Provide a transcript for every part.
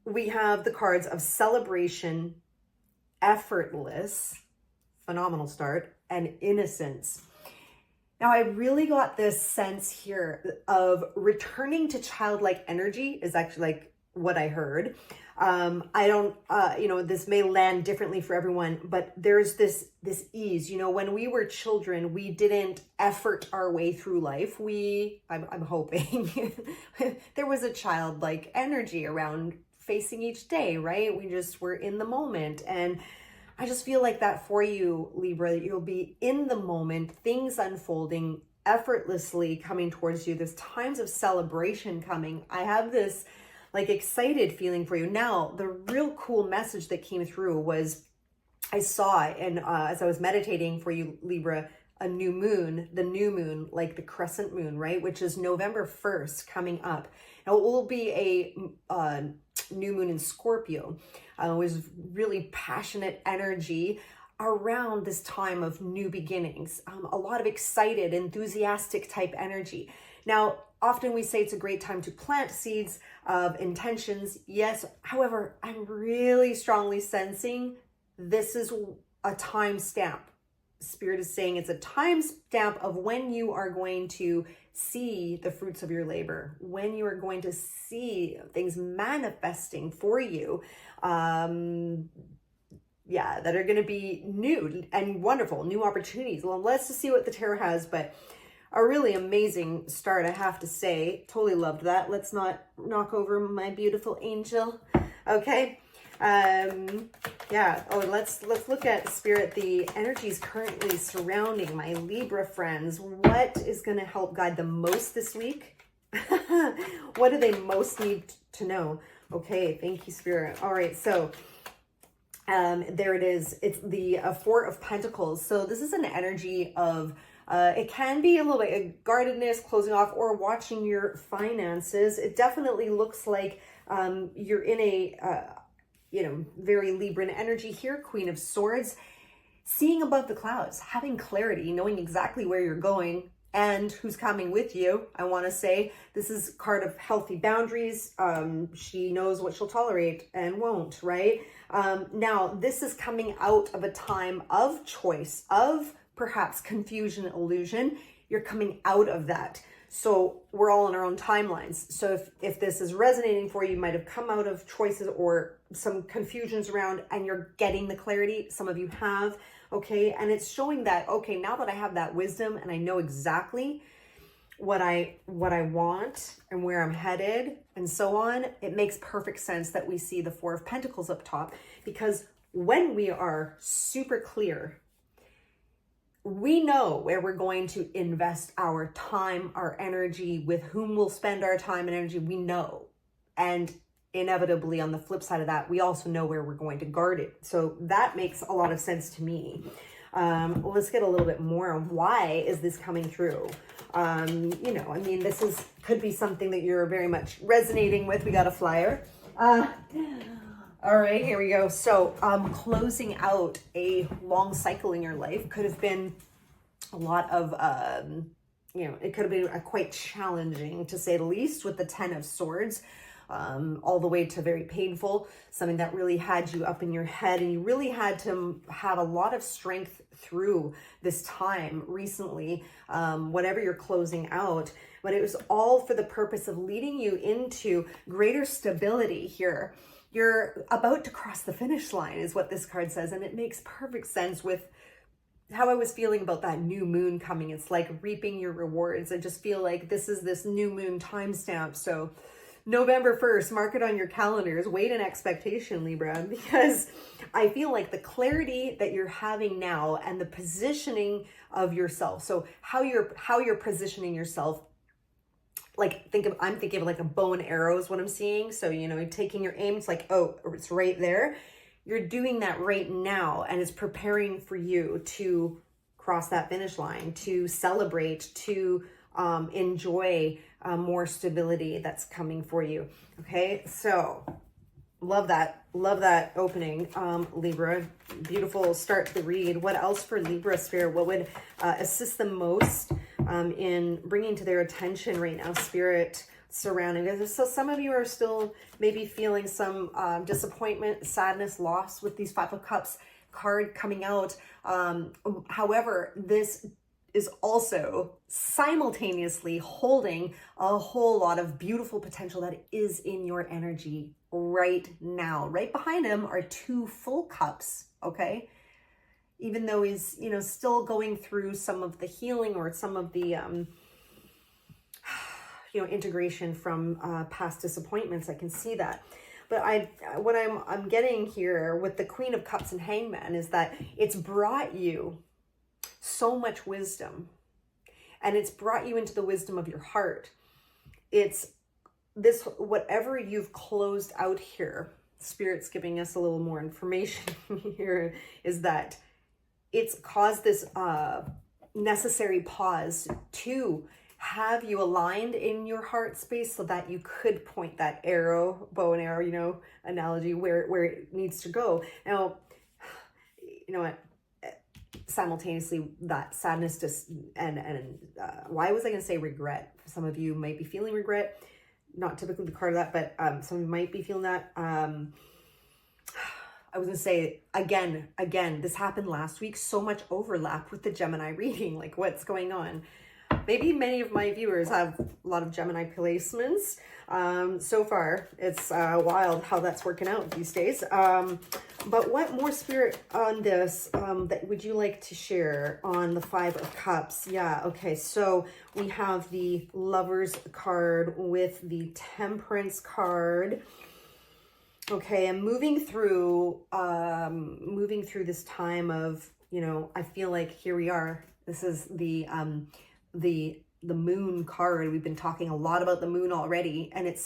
we have the cards of celebration, effortless, phenomenal start, and innocence. Now, I really got this sense here of returning to childlike energy is actually like what I heard. I don't, this may land differently for everyone, but there's this ease. When we were children, we didn't effort our way through life. I'm hoping there was a childlike energy around facing each day, right? We just were in the moment. And I just feel like that for you, Libra, that you'll be in the moment, things unfolding effortlessly coming towards you. There's times of celebration coming. I have this like excited feeling for you. Now, the real cool message that came through was I saw, and as I was meditating for you, Libra, a new moon, the new moon, like the crescent moon, right? Which is November 1st coming up. Now, it will be a new moon in Scorpio. It was really passionate energy around this time of new beginnings. A lot of excited, enthusiastic type energy. Now, often we say it's a great time to plant seeds of intentions. Yes. However, I'm really strongly sensing this is a time stamp. Spirit is saying it's a time stamp of when you are going to see the fruits of your labor, when you are going to see things manifesting for you, that are going to be new and wonderful, new opportunities. Well, let's just see what the tarot has, but a really amazing start, I have to say. Totally loved that. Let's not knock over my beautiful angel. Okay. Let's look at Spirit, the energies currently surrounding my Libra friends. What is going to help guide them most this week? What do they most need to know? Okay, thank you, Spirit. All right, so there it is. It's the Four of Pentacles. So this is an energy of it can be a little bit of guardedness, closing off, or watching your finances. It definitely looks like you're in a very Libran energy here. Queen of Swords, seeing above the clouds, having clarity, knowing exactly where you're going and who's coming with you. I want to say this is card of healthy boundaries. She knows what she'll tolerate and won't, right? Now, this is coming out of a time of choice, of perhaps confusion, illusion. You're coming out of that. So we're all in our own timelines. So if this is resonating for you, you might have come out of choices or some confusions around and you're getting the clarity. Some of you have, okay? And it's showing that, okay, now that I have that wisdom and I know exactly what I want and where I'm headed and so on, it makes perfect sense that we see the Four of Pentacles up top, because when we are super clear, we know where we're going to invest our time, our energy, with whom we'll spend our time and energy. We know. And inevitably, on the flip side of that, we also know where we're going to guard it. So that makes a lot of sense to me. Let's get a little bit more on why is this coming through. This could be something that you're very much resonating with. We got a flyer. All right, here we go. So closing out a long cycle in your life could have been a lot of, it could have been quite challenging, to say the least, with the Ten of Swords, all the way to very painful, something that really had you up in your head, and you really had to have a lot of strength through this time recently, whatever you're closing out. But it was all for the purpose of leading you into greater stability here. You're about to cross the finish line is what this card says. And it makes perfect sense with how I was feeling about that new moon coming. It's like reaping your rewards. I just feel like this is this new moon timestamp. So November 1st, mark it on your calendars. Wait in expectation, Libra, because I feel like the clarity that you're having now and the positioning of yourself. So how you're positioning yourself, I'm thinking of like a bow and arrow is what I'm seeing. So, you're taking your aim, it's like, oh, it's right there. You're doing that right now, and it's preparing for you to cross that finish line, to celebrate, to enjoy more stability that's coming for you. Okay, so love that opening, Libra. Beautiful start to the read. What else for Libra, Spirit? What would assist them most in bringing to their attention right now, Spirit? surrounding it. So some of you are still maybe feeling some disappointment, sadness, loss with these Five of Cups card coming out. However, this is also simultaneously holding a whole lot of beautiful potential that is in your energy right now. Right behind him are two full cups, okay? Even though he's, you know, still going through some of the healing or some of the, you know, integration from past disappointments. I can see that. But what I'm getting here with the Queen of Cups and Hangman is that it's brought you so much wisdom, and it's brought you into the wisdom of your heart. It's this, whatever you've closed out here, Spirit's giving us a little more information here, is that it's caused this necessary pause to have you aligned in your heart space so that you could point that arrow, bow and arrow, you know, analogy where it needs to go. Now, you know what? Simultaneously, that sadness and why was I going to say regret? Some of you might be feeling regret, not typically the card of that, but some of you might be feeling that. I was going to say again, this happened last week. So much overlap with the Gemini reading. Like, what's going on? Maybe many of my viewers have a lot of Gemini placements. So far, it's wild how that's working out these days. But what more, Spirit, on this that would you like to share on the Five of Cups? Yeah, okay, so we have the Lovers card with the Temperance card. Okay, and moving through this time of, you know, I feel like here we are. This is the Moon card. We've been talking a lot about the moon already, and it's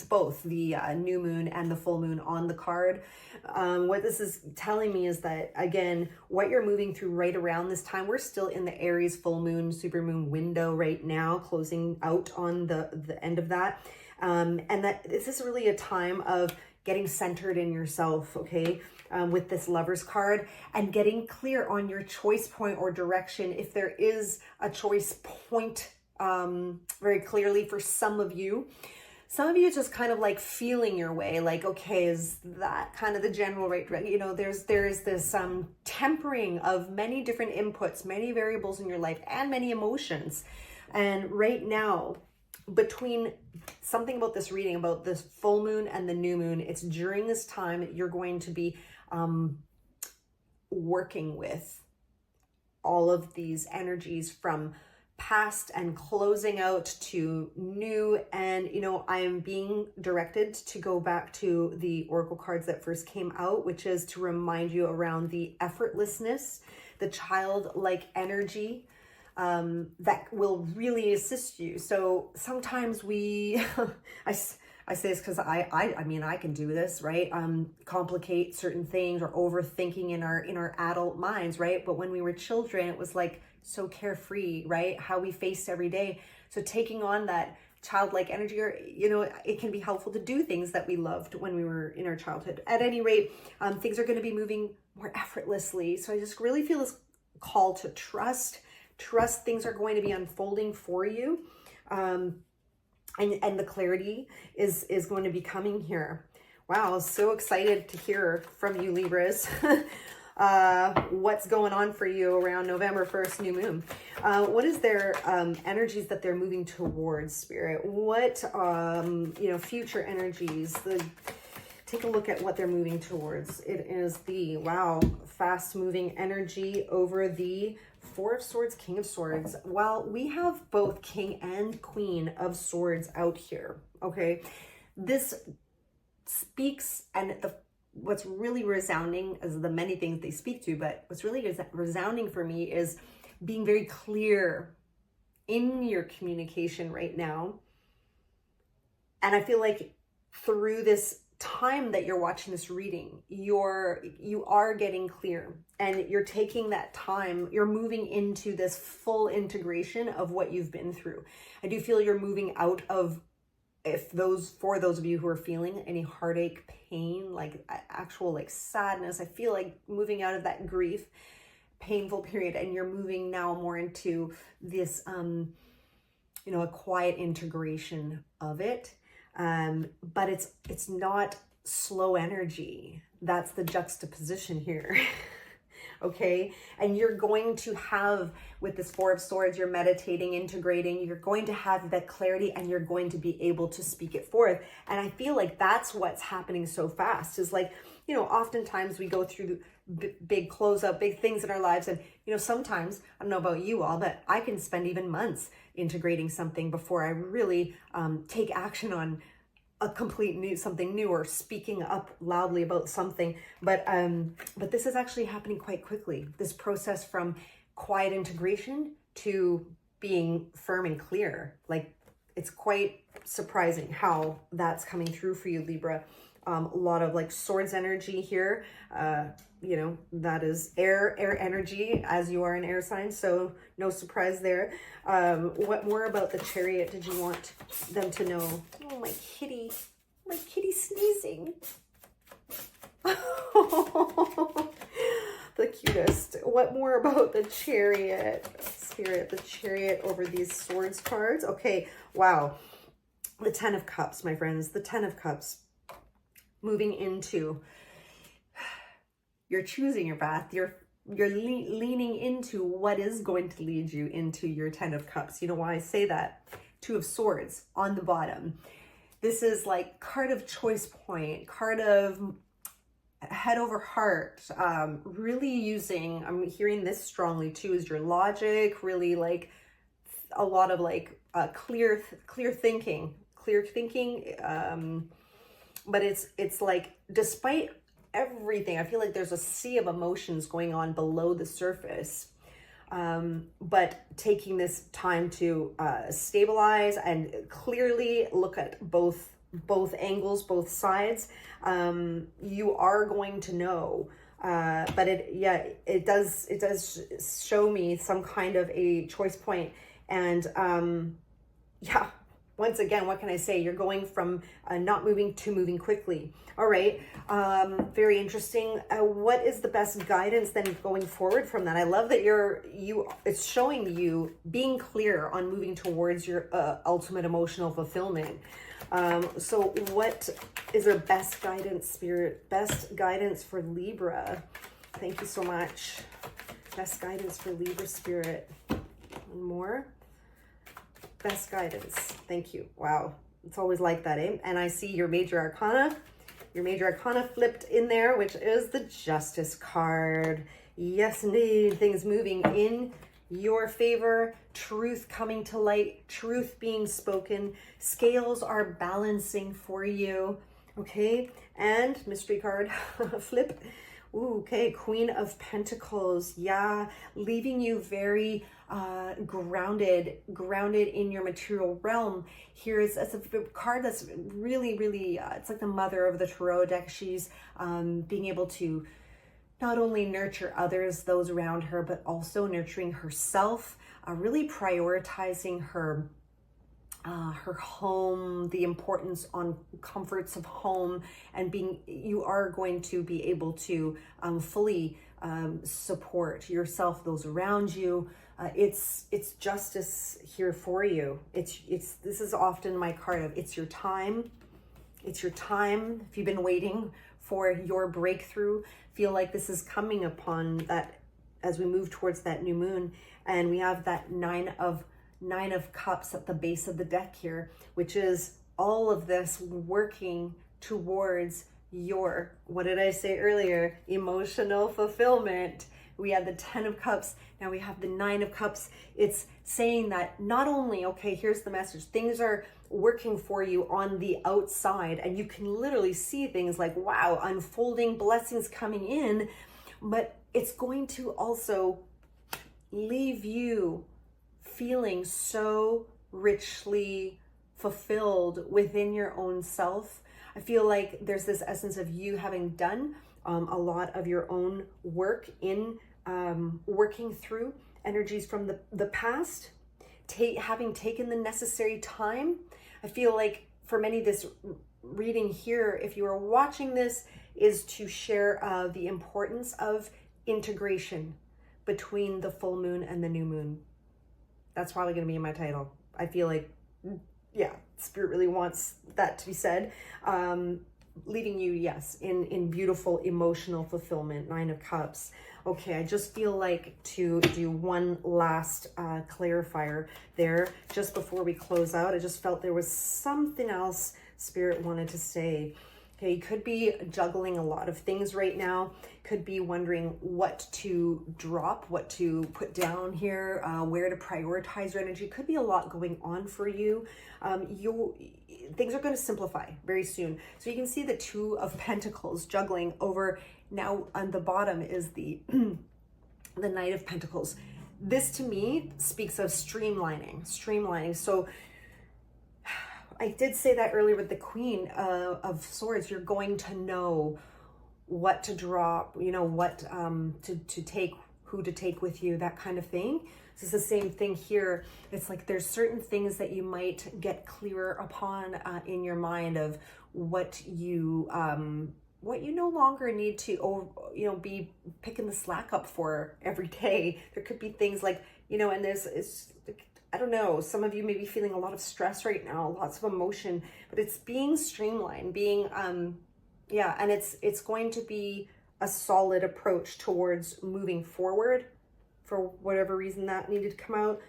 both the new moon and the full moon on the card. What this is telling me is that, again, what you're moving through right around this time, we're still in the Aries full moon, super moon window right now, closing out on the end of that. And that this is really a time of getting centered in yourself, okay? With this Lovers card, and getting clear on your choice point or direction. If there is a choice point very clearly for some of you just kind of like feeling your way, like, okay, is that kind of the general right? You know, there is this tempering of many different inputs, many variables in your life, and many emotions. And right now, between something about this reading, about this full moon and the new moon, it's during this time that you're going to be working with all of these energies from past and closing out to new. And, you know, I am being directed to go back to the oracle cards that first came out, which is to remind you around the effortlessness, the childlike energy, that will really assist you. So sometimes I say this because I mean, I can do this, right? Complicate certain things or overthinking in our adult minds, right? But when we were children, it was like so carefree, right? How we faced every day. So taking on that childlike energy, or, you know, it can be helpful to do things that we loved when we were in our childhood. At any rate, things are going to be moving more effortlessly. So I just really feel this call to trust things are going to be unfolding for you. And the clarity is going to be coming here. Wow, so excited to hear from you, Libras. What's going on for you around November 1st, new moon? What is their energies that they're moving towards, Spirit? What, you know, future energies? Take a look at what they're moving towards. It is the, wow, fast-moving energy over the Four of Swords, King of Swords. Well, we have both King and Queen of Swords out here, okay? This speaks, and what's really resounding is the many things they speak to, but what's really resounding for me is being very clear in your communication right now. And I feel like through this time that you're watching this reading, you are getting clear, and you're taking that time, you're moving into this full integration of what you've been through. I do feel you're moving out of, for those of you who are feeling any heartache, pain, like actual like sadness, I feel like moving out of that grief, painful period, and you're moving now more into this you know, a quiet integration of it. But it's not slow energy. That's the juxtaposition here. Okay, and you're going to have, with this Four of Swords, you're meditating, integrating, you're going to have that clarity, and you're going to be able to speak it forth. And I feel like that's what's happening so fast, is like, you know, oftentimes we go through big closeout, big things in our lives, and, you know, sometimes, I don't know about you all, but I can spend even months integrating something before I really take action on a complete something new, or speaking up loudly about something. But this is actually happening quite quickly. This process from quiet integration to being firm and clear. Like, it's quite surprising how that's coming through for you, Libra. A lot of like swords energy here. You know, that is air energy, as you are an air sign, so no surprise there. What more about the Chariot did you want them to know? Oh, my kitty sneezing. The cutest. What more about the Chariot, Spirit? The Chariot over these swords cards. Okay, wow. The Ten of Cups, my friends. The Ten of Cups. Moving into, you're choosing your path. You're leaning into what is going to lead you into your Ten of Cups. You know why I say that? Two of Swords on the bottom. This is like card of choice point, card of head over heart. Really using, I'm hearing this strongly too, is your logic, really like a lot of like clear thinking. But it's like, despite everything, I feel like there's a sea of emotions going on below the surface. But taking this time to stabilize and clearly look at both angles, both sides, you are going to know. But it does show me some kind of a choice point. And yeah. Once again, what can I say? You're going from not moving to moving quickly. All right. Very interesting. What is the best guidance then going forward from that? I love that it's showing you being clear on moving towards your ultimate emotional fulfillment. So what is their best guidance, Spirit? Best guidance for Libra. Thank you so much. Best guidance for Libra, Spirit. One more. Best guidance. Thank you. Wow. It's always like that, eh? And I see your major arcana. Your major arcana flipped in there, which is the Justice card. Yes, indeed. Things moving in your favor. Truth coming to light. Truth being spoken. Scales are balancing for you. Okay. And mystery card flip. Ooh, okay. Queen of Pentacles. Yeah. Leaving you very grounded in your material realm. Here is a card that's really it's like the mother of the tarot deck. She's being able to not only nurture others, those around her, but also nurturing herself, really prioritizing her home, the importance on comforts of home, and you are going to be able to fully support yourself, those around you. It's justice here for you. This is often my card of, it's your time. It's your time. If you've been waiting for your breakthrough, feel like this is coming upon that as we move towards that new moon. And we have that Nine of Cups at the base of the deck here, which is all of this working towards your, what did I say earlier? Emotional fulfillment. We had the 10 of Cups. Now we have the 9 of Cups. It's saying that not only, okay, here's the message. Things are working for you on the outside, and you can literally see things like, wow, unfolding blessings coming in, but it's going to also leave you feeling so richly fulfilled within your own self. I feel like there's this essence of you having done a lot of your own work in working through energies from the past, having taken the necessary time. I feel like for many, this reading here, if you are watching this, is to share the importance of integration between the full moon and the new moon. That's probably going to be in my title. I feel like, yeah, Spirit really wants that to be said. Leaving you, yes, in beautiful emotional fulfillment, 9 of Cups. Okay, I just feel like to do one last clarifier there just before we close out. I just felt there was something else Spirit wanted to say. Okay, you could be juggling a lot of things right now. Could be wondering what to drop, what to put down here, where to prioritize your energy. Could be a lot going on for you. Things are going to simplify very soon. So you can see the 2 of Pentacles juggling over. Now on the bottom is the the Knight of Pentacles. This to me speaks of streamlining. So I did say that earlier with the Queen of Swords. You're going to know what to drop, you know, what to take, who to take with you, that kind of thing. This is the same thing here. It's like there's certain things that you might get clearer upon in your mind of what you no longer need to, you know, be picking the slack up for every day. There could be things like, you know, and I don't know, some of you may be feeling a lot of stress right now, lots of emotion, but it's being streamlined, being, yeah, and it's going to be a solid approach towards moving forward for whatever reason that needed to come out.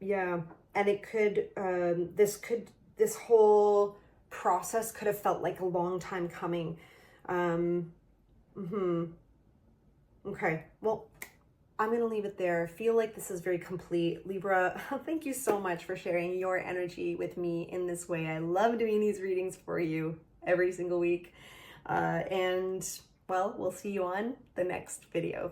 Yeah, and it could, this whole process could have felt like a long time coming. Okay, well, I'm going to leave it there. I feel like this is very complete. Libra, thank you so much for sharing your energy with me in this way. I love doing these readings for you every single week. And, well, we'll see you on the next video.